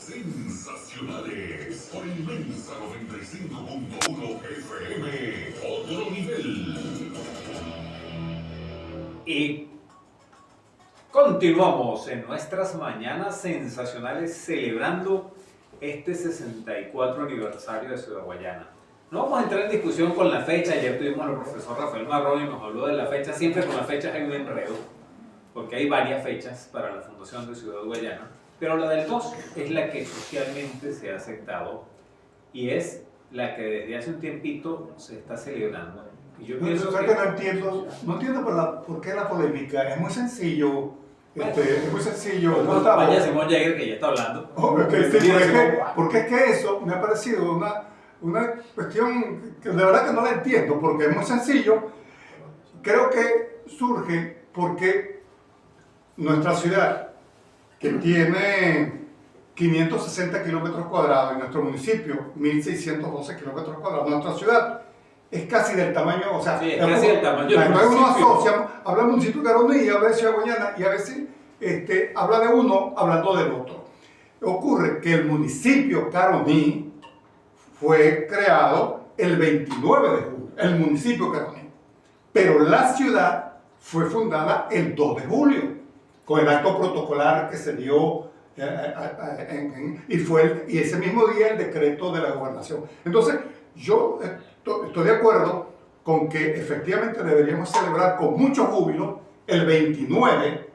Sensacionales por Inmensa 95.1 FM. Otro nivel. Y continuamos en nuestras mañanas sensacionales celebrando este 64 aniversario de Ciudad Guayana. No vamos a entrar en discusión con la fecha. Ayer tuvimos al profesor Rafael Marrón y nos habló de la fecha. Siempre con las fechas hay un enredo, porque hay varias fechas para la fundación de Ciudad Guayana. Pero la del 2 es la que socialmente se ha aceptado y es la que desde hace un tiempito se está celebrando. Y yo pienso que no entiendo por qué la polémica. Es muy sencillo. Bueno, es muy sencillo. Vaya Simón Jair que ya está hablando. Porque es que eso me ha parecido una cuestión que de verdad que no la entiendo, porque es muy sencillo. Creo que surge porque nuestra ciudad, que tiene 560 kilómetros cuadrados, y nuestro municipio 1.612 kilómetros cuadrados, nuestra ciudad es casi del tamaño, o sea, sí, es casi del tamaño del uno municipio. asocia, habla del municipio de Caroní y habla de Ciudad Guayana, y a veces habla de uno hablando del otro. Ocurre que el municipio Caroní fue creado el 29 de julio, el municipio Caroní, pero la ciudad fue fundada el 2 de julio, con el acto protocolar que se dio y ese mismo día el decreto de la gobernación. Entonces, yo estoy de acuerdo con que efectivamente deberíamos celebrar con mucho júbilo el 29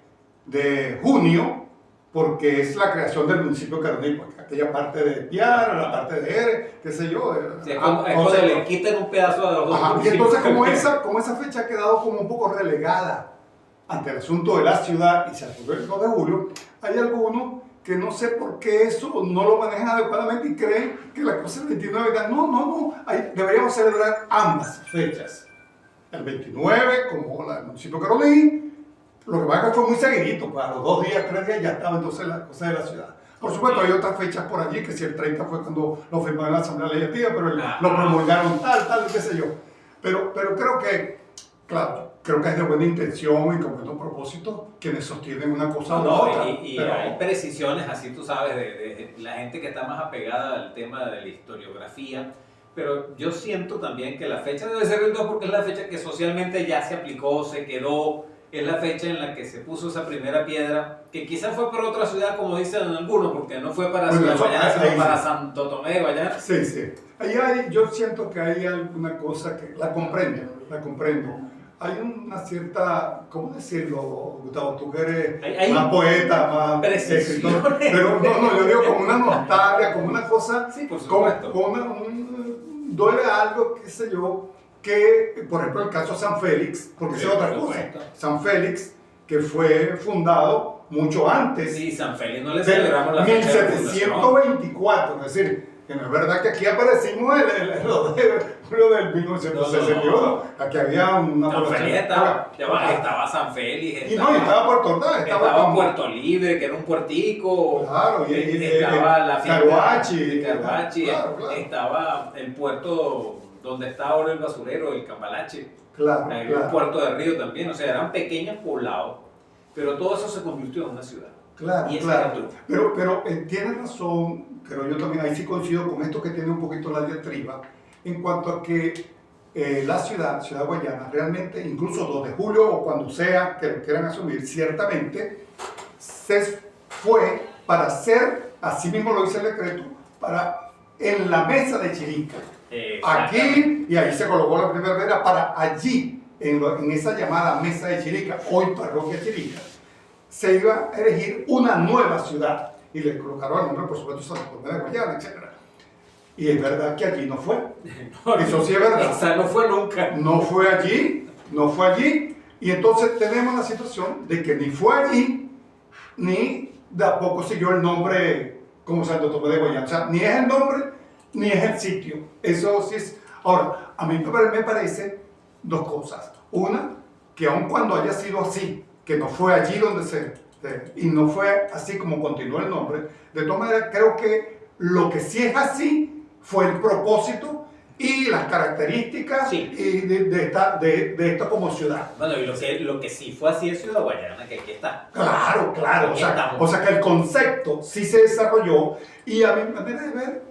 de junio, porque es la creación del municipio de Caroní, porque aquella parte de Piara, la parte de Eres, qué sé yo. Sí, es cuando le quitan un pedazo de los dos. Y entonces como esa fecha ha quedado como un poco relegada ante el asunto de la ciudad y se aprobó el 2 de julio, hay algunos que no sé por qué eso no lo manejan adecuadamente y creen que la cosa del 29, no, deberíamos celebrar ambas fechas. El 29 como la del municipio de Caroní, lo que pasa es que fue muy seguidito, para los 2 días, 3 días ya estaba entonces la cosa de la ciudad. Por supuesto hay otras fechas por allí, que si el 30 fue cuando lo firmaron en la Asamblea Legislativa, pero lo promulgaron tal, qué sé yo. Pero creo que, claro, creo que es de buena intención y con buenos propósitos quienes sostienen una cosa u otra. Pero hay precisiones, así tú sabes, de la gente que está más apegada al tema de la historiografía. Pero yo siento también que la fecha debe ser el 2 porque es la fecha que socialmente ya se aplicó, se quedó, es la fecha en la que se puso esa primera piedra, que quizás fue para otra ciudad, como dicen algunos, porque no fue para Ciudad Guayana, sino para Santo Tomé de Guayana. Sí. Yo siento que hay alguna cosa que la comprendo. Hay una cierta, ¿cómo decirlo, Gustavo? Tú que eres más poeta, más escritor. Pero yo digo como una nostalgia, como una cosa, sí, por supuesto. Duele algo, qué sé yo, que, por ejemplo, el caso de San Félix, porque sí, es otra cosa. San Félix, que fue fundado mucho antes. Sí, San Félix no le celebramos la fecha 1724, es decir, que no es verdad que aquí aparecimos lo del 1961. Aquí había una San Félix estaba San Félix. Estaba Puerto Ordaz. Estaba Puerto Libre, que era un puertico. Claro, estaba la Caruachi. Claro. Estaba el puerto donde está ahora el basurero, el Cambalache. Claro. Un puerto de río también. O sea, eran pequeños poblados, pero todo eso se convirtió en una ciudad. Claro. Pero tienes razón, pero yo también ahí sí coincido con esto que tiene un poquito la diatriba, en cuanto a que la Ciudad Guayana, realmente, incluso 2 de julio o cuando sea que lo quieran asumir, ciertamente, se fue para hacer, así mismo lo dice el decreto, en la mesa de Chirica. Aquí, y ahí se colocó la primera vera para allí, en esa llamada mesa de Chirica, hoy parroquia Chirica, se iba a elegir una nueva ciudad y le colocaron el nombre, por supuesto, Santo Tomé de Guayana, etc. Y es verdad que allí no fue. Eso sí es verdad. Esa no fue nunca. No fue allí. Y entonces tenemos la situación de que ni fue allí, ni de a poco siguió el nombre como Santo Tomé de Guayana. O sea, ni es el nombre, ni es el sitio. Eso sí es. Ahora, a mí me parece 2 cosas. Una, que aun cuando haya sido así, que no fue allí donde y no fue así como continuó el nombre, de todas maneras creo que lo que sí es así fue el propósito y las características Sí. y de esta como ciudad. Bueno, y lo que sí fue así es Ciudad Guayana, que aquí está. Claro, claro. Aquí estamos. O sea que el concepto sí se desarrolló y a mi manera de ver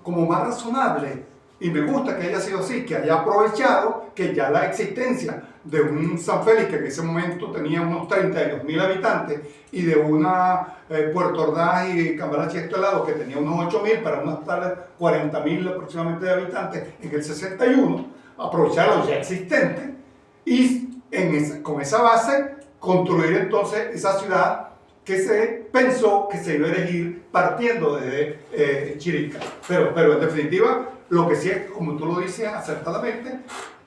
como más razonable. Y me gusta que haya sido así, que haya aprovechado que ya la existencia de un San Félix, que en ese momento tenía unos 32.000 habitantes, y de una Puerto Ordaz y Cambalache este lado, que tenía unos 8.000, para unas tales 40.000 aproximadamente de habitantes en el 61, aprovechar lo ya existente y con esa base construir entonces esa ciudad que se pensó que se iba a elegir partiendo de Chirica. Pero en definitiva, lo que sí es, como tú lo dices acertadamente,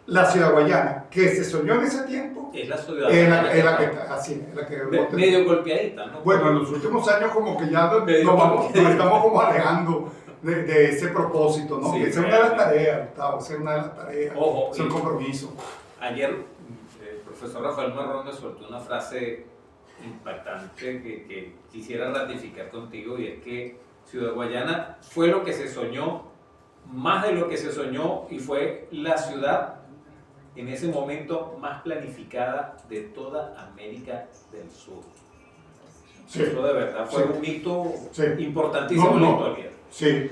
la ciudad guayana, que se soñó en ese tiempo, Es la ciudad es la guayana que que está, así, es la que... medio golpeadita, ¿no? Bueno, en los últimos años como que ya nos Medio estamos como alejando de ese propósito, ¿no? Sí, Que esa es una de las tareas, Gustavo, esa es una de las tareas, Ojo, es un compromiso. Ayer el profesor Rafael Marrón me soltó una frase impactante que quisiera ratificar contigo, y es que Ciudad Guayana fue lo que se soñó, más de lo que se soñó, y fue la ciudad en ese momento más planificada de toda América del Sur. Sí. Eso de verdad fue un hito Sí. importantísimo en la historia. Sí,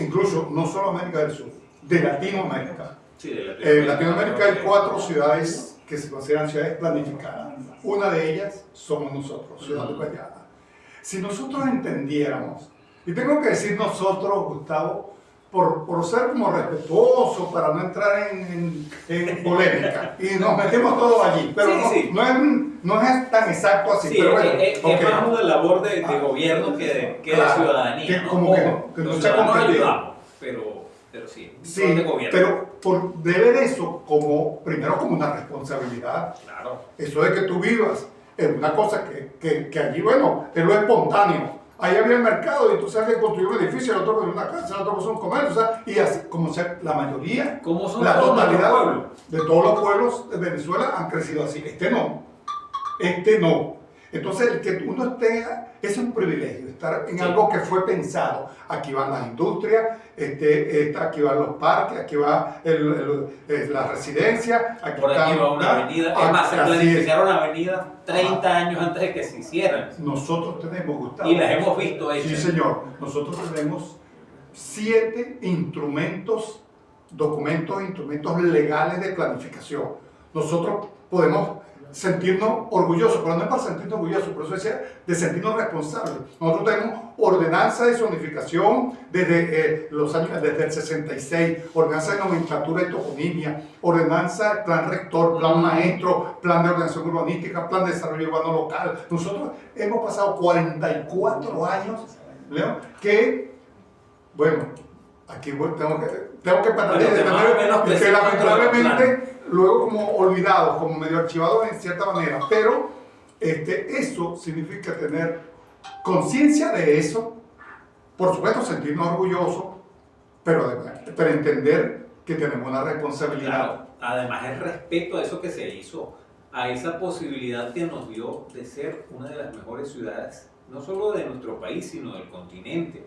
incluso no solo América del Sur, de Latinoamérica. Sí, de En Latinoamérica hay 4 ciudades que se consideran ciudades planificadas. Una de ellas somos nosotros, Ciudad de Guayana. Si nosotros entendiéramos, y tengo que decir nosotros, Gustavo, por ser como respetuoso, para no entrar en polémica, y nos metemos todos allí, pero Sí, no, sí. no es tan exacto así. Sí, pero bueno, es ok. más una labor de gobierno que de Claro, ciudadanía. que ¿no? como Ojo, que no los se ha ciudadanos comprendido. ayudamos, pero sí, Sí, de gobierno. pero por ver eso primero como una responsabilidad. Claro. Eso de que tú vivas en una cosa que allí, bueno, es lo espontáneo. Ahí había el mercado y tú sabes que construyó un edificio, el otro construyó una casa, el otro construyó un comercio, o sea, y así, como sea, la mayoría, ¿Cómo son la todos totalidad nuestros pueblos? de todos los pueblos de Venezuela han crecido así. Este no. Entonces, el que uno esté, es un privilegio, estar en Sí. algo que fue pensado. Aquí van las industrias, aquí van los parques, aquí va la residencia, aquí Por aquí está- va una avenida. Es más, se así es. planificaron avenidas 30 años antes de que se hicieran. Nosotros tenemos, Gustavo. Y las hemos visto hechas. Sí, señor. Nosotros tenemos 7 instrumentos legales de planificación. Nosotros podemos sentirnos orgullosos, pero no es para sentirnos orgullosos, por eso decía de sentirnos responsables. Nosotros tenemos ordenanza de zonificación desde desde el 66, ordenanza de nomenclatura y toponimia, ordenanza de plan rector, plan maestro, plan de ordenación urbanística, plan de desarrollo urbano local. Nosotros hemos pasado 44 años, Leo, que, bueno, aquí tengo que parar Bueno, que más o menos que crecimos lamentablemente luego como olvidados, como medio archivados en cierta manera, pero eso significa tener conciencia de eso, por supuesto sentirnos orgullosos, pero entender que tenemos una responsabilidad. Claro, además el respeto a eso que se hizo, a esa posibilidad que nos dio de ser una de las mejores ciudades, no solo de nuestro país, sino del continente.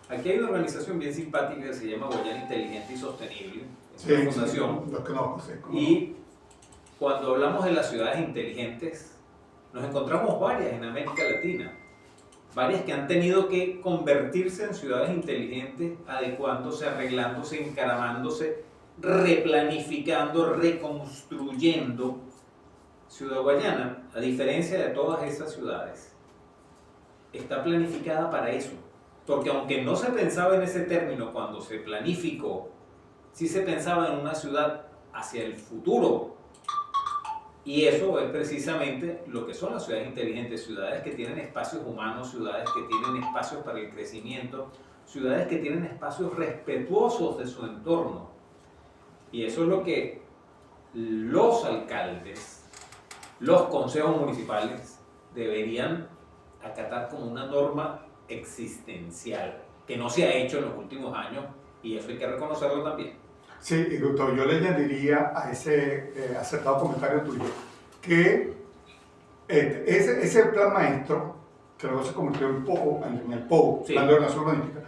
Aquí hay una organización bien simpática que se llama Guayana Inteligente y Sostenible, es una fundación. Sí, los conozco, sí, cómo no. Y cuando hablamos de las ciudades inteligentes, nos encontramos varias en América Latina, varias que han tenido que convertirse en ciudades inteligentes, adecuándose, arreglándose, encaramándose, replanificando, reconstruyendo. Ciudad Guayana, a diferencia de todas esas ciudades, está planificada para eso, porque aunque no se pensaba en ese término cuando se planificó, sí se pensaba en una ciudad hacia el futuro. Y eso es precisamente lo que son las ciudades inteligentes, ciudades que tienen espacios humanos, ciudades que tienen espacios para el crecimiento, ciudades que tienen espacios respetuosos de su entorno. Y eso es lo que los alcaldes, los consejos municipales deberían acatar como una norma existencial, que no se ha hecho en los últimos años, y eso hay que reconocerlo también. Sí, y doctor, yo le añadiría a ese acertado comentario tuyo que ese plan maestro, que luego se convirtió en el POU, Sí. Plan de Ordenación Urbanística,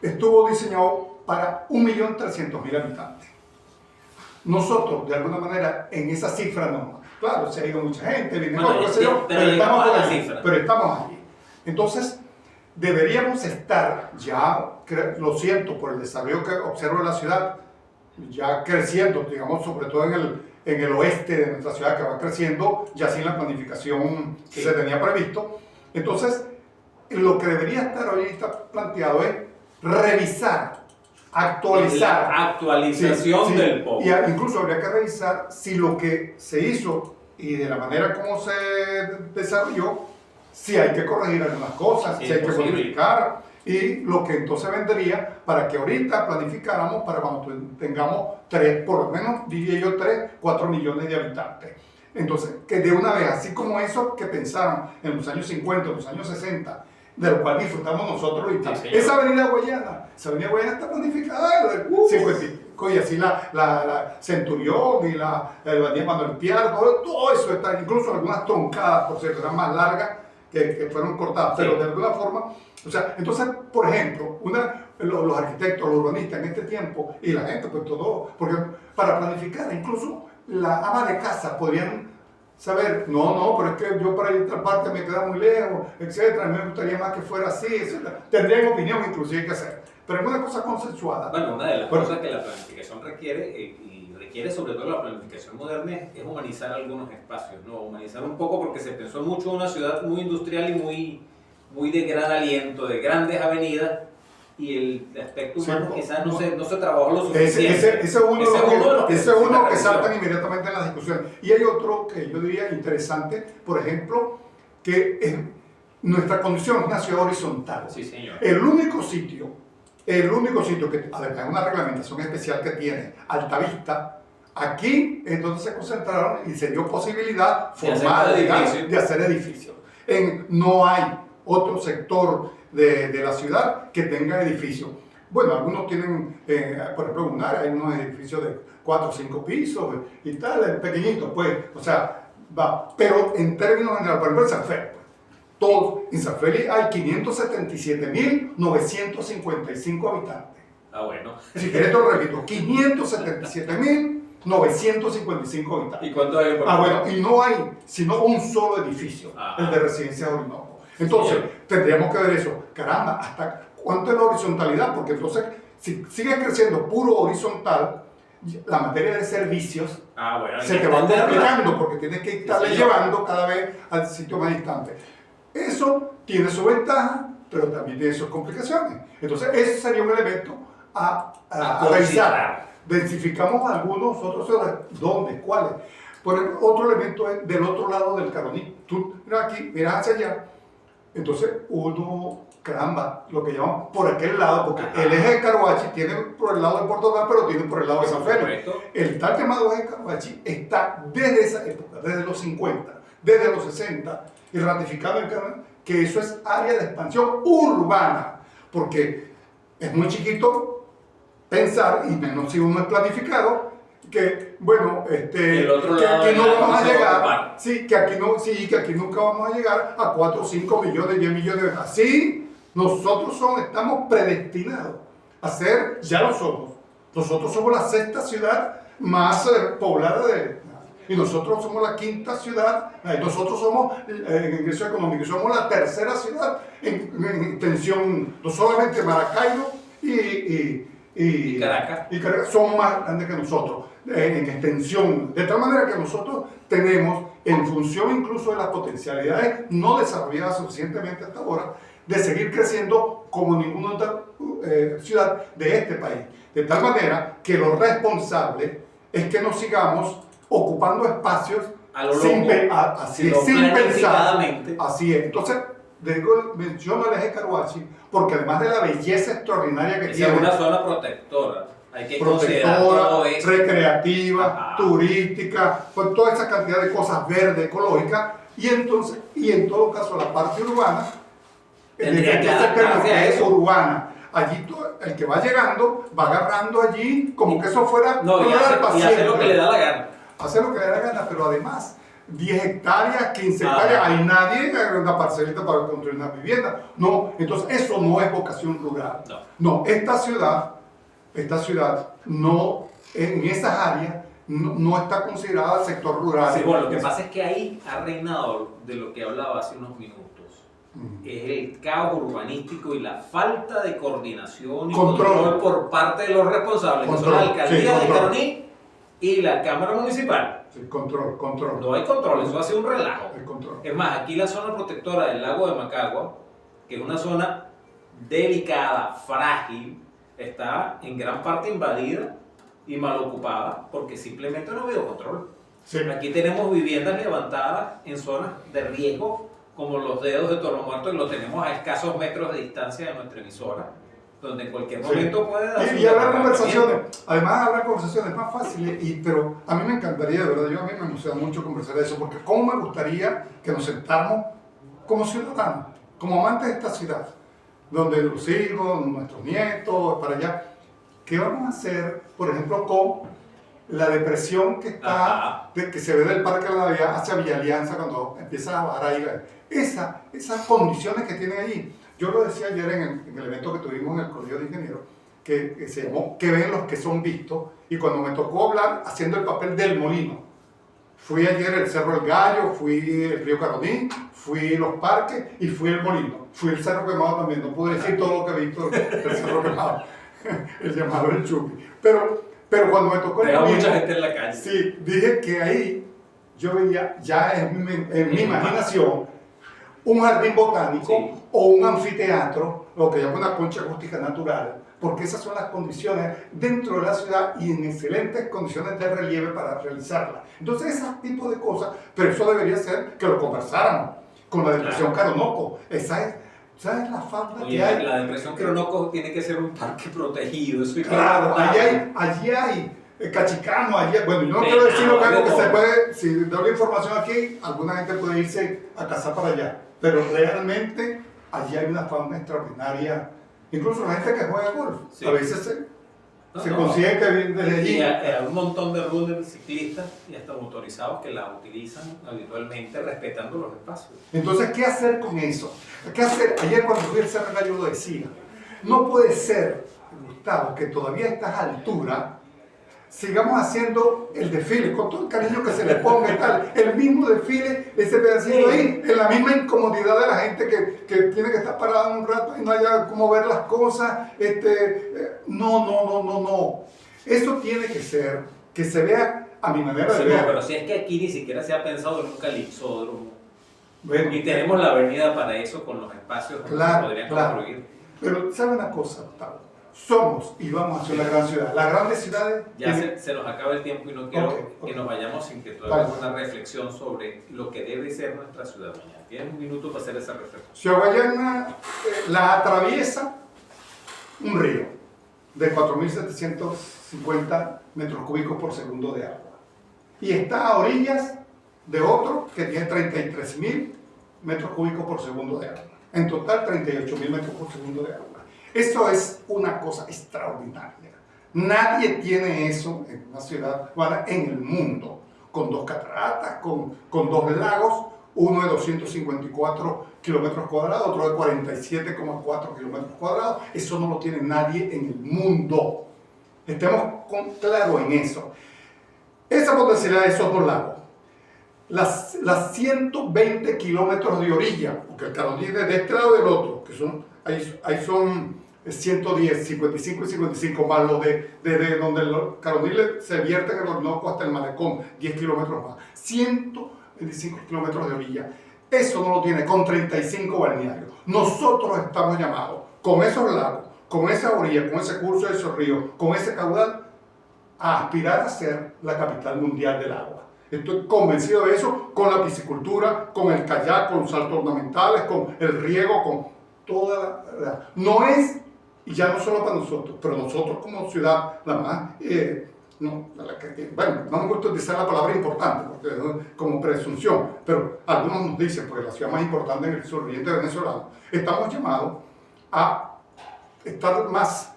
estuvo diseñado para 1.300.000 habitantes. Nosotros, de alguna manera, en esa cifra no. Claro, se ha ido mucha gente, viene Bueno, otro, qué sé yo, pero pero estamos llegamos a la por allí, cifra. pero estamos allí. Entonces, deberíamos estar ya, lo siento por el desarrollo que observo en la ciudad, ya creciendo, digamos, sobre todo en el oeste de nuestra ciudad, que va creciendo, ya sin la planificación que se tenía previsto. Entonces, lo que debería estar ahorita planteado es revisar, actualizar. La actualización del POU. Y incluso habría que revisar si lo que se hizo y de la manera como se desarrolló, si hay que corregir algunas cosas, Sí, si hay que posible. modificar, y lo que entonces vendría para que ahorita planificáramos para cuando tengamos por lo menos diría yo 4 millones de habitantes. Entonces, que de una vez, así como eso que pensaron en los años 50, en los años 60, de lo cual disfrutamos nosotros ahorita. Sí, Esa avenida Guayana está planificada desde el 55, y así la Centurión y la avenida Manuel Piar, todo eso está, incluso algunas troncadas, por cierto, eran más largas que fueron cortadas, pero Sí. de alguna forma, o sea, entonces, por ejemplo, los arquitectos, los urbanistas en este tiempo, y la gente, pues todo, porque para planificar, incluso la ama de casa podrían saber, no, pero es que yo para ir a otra parte me queda muy lejos, etcétera, a mí me gustaría más que fuera así, etcétera. Tendrían opinión inclusive que hacer, pero es una cosa consensuada. Bueno, una de las Bueno. cosas que la planificación requiere, y requiere sobre todo la planificación moderna, es humanizar algunos espacios, ¿no? Humanizar un poco porque se pensó mucho en una ciudad muy industrial y muy de gran aliento, de grandes avenidas, y el aspecto Sí, humano no, quizás no. no se trabajó lo suficiente. Ese es uno de que los saltan inmediatamente en las discusiones. Y hay otro que yo diría interesante, por ejemplo, que nuestra condición es una ciudad horizontal. Sí, señor. El único sitio que, además de una reglamentación especial que tiene Altavista, aquí entonces se concentraron y se dio posibilidad formal de hacer edificios. No hay otro sector de la ciudad que tenga edificios. Bueno, algunos tienen, por ejemplo, hay unos edificios de 4 o 5 pisos y tal, pequeñitos, pues, o sea, va. Pero en términos generales, por ejemplo, en San Félix, en San Félix hay 577.955 habitantes. Ah, bueno. Si quieres te lo repito, 577.955 habitantes. ¿Y cuánto hay por Bueno, y no hay sino un solo edificio, el de Residencia Orinoco. Entonces, tendríamos que ver eso. Caramba, ¿hasta cuánto es la horizontalidad? Porque entonces, si sigues creciendo puro horizontal, la materia de servicios se te va complicando porque tienes que estarle llevando cada vez al sitio más distante. Eso tiene su ventaja, pero también tiene sus complicaciones. Entonces, ese sería un elemento a revisar. Densificamos algunos, otros, ¿dónde? ¿Cuáles? Por ejemplo, otro elemento es del otro lado del Caroní. Tú miras aquí, miras hacia allá, entonces uno, caramba, lo que llaman por aquel lado, porque el eje de Caroachi tiene por el lado de Portugal, pero tiene por el lado de San Félix. El tal llamado eje de Caroachi está desde esa época, desde los 50, desde los 60, y ratificado en que eso es área de expansión urbana, porque es muy chiquito pensar, y menos si uno es planificado, que bueno, que aquí no vamos a llegar, que aquí nunca vamos a llegar a 4, 5 millones, 10 millones de personas. Sí, nosotros estamos predestinados a ser, ya lo somos. Nosotros somos la 6ª ciudad más poblada y nosotros somos la 5ª ciudad, nosotros somos en ingreso económico, somos la 3ª ciudad en extensión, no solamente Maracaibo y Caracas. Y Caracas son más grandes que nosotros en extensión, de tal manera que nosotros tenemos, en función incluso de las potencialidades no desarrolladas suficientemente hasta ahora, de seguir creciendo como ninguna otra ciudad de este país. De tal manera que lo responsable es que nos sigamos ocupando espacios sin pensar. Así es. Entonces, menciono el eje Caroachi porque además de la belleza extraordinaria que tiene, es una zona protectora. Hay que considerar todo eso. Recreativa, turística, con toda esa cantidad de cosas verdes, ecológicas, y entonces, y en todo caso la parte urbana, tendría que adaptarse a eso. Urbana. Allí el que va llegando va agarrando allí como que eso fuera y hace lo que le da la gana. Hace lo que le da la gana, pero además 10 hectáreas, 15 hectáreas, hay nadie que haga una parcelita para construir una vivienda. No, entonces eso no es vocación rural. No, esta ciudad esta ciudad no, en esas áreas, no está considerada sector rural. Sí, bueno, lo que pasa es que ahí ha reinado de lo que hablaba hace unos minutos. Es el caos urbanístico y la falta de coordinación y control por parte de los responsables, que son la alcaldía de Caroní y la Cámara Municipal. Sí, control. No hay control, eso hace un relajo. El control. Es más, aquí la zona protectora del lago de Macagua, que es una zona delicada, frágil, está en gran parte invadida y mal ocupada porque simplemente no ha habido control. Sí. Aquí tenemos viviendas levantadas en zonas de riesgo, como los dedos de Toro Muerto, que lo tenemos a escasos metros de distancia de nuestra emisora, donde en cualquier momento puede dar. Y habrá conversaciones, además habrá conversaciones más fáciles, pero a mí me encantaría, de verdad, a mí me emociona mucho conversar de eso, porque cómo me gustaría que nos sentáramos como ciudadanos, como amantes de esta ciudad, donde los hijos, nuestros nietos, para allá, ¿qué vamos a hacer, por ejemplo, con la depresión que está, que se ve del Parque de la Navidad hacia Villa Alianza cuando empieza a bajar ahí? Esas condiciones que tienen allí. Yo lo decía ayer en el evento que tuvimos en el Colegio de Ingenieros, que se llamó ¿Qué ven los que son vistos? Y cuando me tocó hablar haciendo el papel del molino, fui ayer el Cerro del Gallo, fui el Río Caroní, fui los parques y fui el molino. Fui el Cerro Quemado también, no pude decir todo lo que he visto del Cerro Quemado, el llamado el Chucky. Pero cuando me tocó el molino, mucha gente en la calle. Sí, dije que ahí yo veía ya en mi imaginación un jardín botánico, sí, o un anfiteatro, lo que llaman una concha acústica natural, porque esas son las condiciones dentro de la ciudad y en excelentes condiciones de relieve para realizarlas. Entonces, ese tipo de cosas, pero eso debería ser que lo conversáramos con la Depresión Caronoco. Esa es la falta que hay. La Depresión Caronoco tiene que ser un parque protegido. Eso claro, allí hay cachicano, bueno, yo no quiero decir lo que se puede, si doy la información aquí, alguna gente puede irse a cazar para allá, pero realmente allí hay una fauna extraordinaria, incluso la gente que juega golf, sí, a veces se consigue que viene desde allí. Y hay un montón de runners, ciclistas y hasta motorizados que la utilizan habitualmente respetando los espacios. Entonces, ¿qué hacer con eso? ¿Qué hacer? Ayer cuando fui al Cerro Gallo lo decía, no puede ser, Gustavo, que todavía a estas alturas sigamos haciendo el desfile, con todo el cariño que se le ponga y tal, el mismo desfile, ese pedacito ahí, en la misma incomodidad de la gente que tiene que estar parada un rato y no haya cómo ver las cosas. No. Eso tiene que ser, que se vea a mi manera de ver. Pero si es que aquí ni siquiera se ha pensado en un calipsódromo. Bueno, y tenemos la avenida para eso con los espacios que se podrían construir. Pero, ¿sabe una cosa, Gustavo? Somos y vamos hacia una gran ciudad. Las grandes ciudades... Ya se nos acaba el tiempo y no quiero que nos vayamos sin que tú hagas una reflexión sobre lo que debe ser nuestra ciudad mañana. Tienes un minuto para hacer esa reflexión. Ciudad Guayana la atraviesa un río de 4.750 metros cúbicos por segundo de agua. Y está a orillas de otro que tiene 33.000 metros cúbicos por segundo de agua. En total, 38.000 metros por segundo de agua. Eso es una cosa extraordinaria. Nadie tiene eso en una ciudad en el mundo, con dos cataratas, con dos lagos, uno de 254 kilómetros cuadrados, otro de 47,4 kilómetros cuadrados. Eso no lo tiene nadie en el mundo. Estemos claros en eso. Esa potencialidad de esos dos lagos, las 120 kilómetros de orilla, porque el Caroní es de este lado y del otro, que son, ahí son 110, 55 y 55, más los de donde el Caroní se vierte en el Orinoco hasta el Malecón, 10 kilómetros más, 125 kilómetros de orilla. Eso no lo tiene con 35 balnearios. Nosotros estamos llamados, con esos lagos, con esa orilla, con ese curso de esos ríos, con ese caudal, a aspirar a ser la capital mundial del agua. Estoy convencido de eso, con la piscicultura, con el kayak, con saltos ornamentales, con el riego, con toda no es, y ya no solo para nosotros, pero nosotros como ciudad, la más, no me gusta utilizar la palabra importante, porque, como presunción, pero algunos nos dicen, porque la ciudad más importante en el suroriente venezolano, estamos llamados a estar más,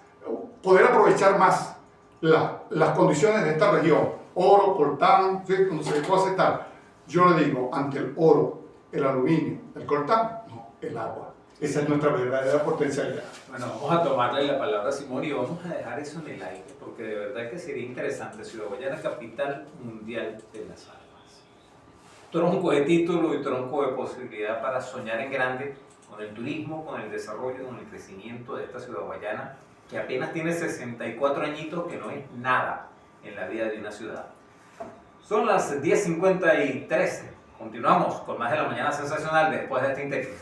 poder aprovechar más las condiciones de esta región, oro, coltán, ¿sí? No sé qué cosa y tal. Yo le digo, ante el oro, el aluminio, el coltán, no, el agua. Esa es nuestra verdadera potencialidad. Bueno, vamos a tomarle la palabra a Simón y vamos a dejar eso en el aire, porque de verdad que sería interesante. Ciudad Guayana, capital mundial de las almas. Tronco de título y tronco de posibilidad para soñar en grande con el turismo, con el desarrollo, con el crecimiento de esta Ciudad Guayana, que apenas tiene 64 añitos, que no es nada en la vida de una ciudad. Son las 10:53. Continuamos con más de la mañana sensacional después de esta interview.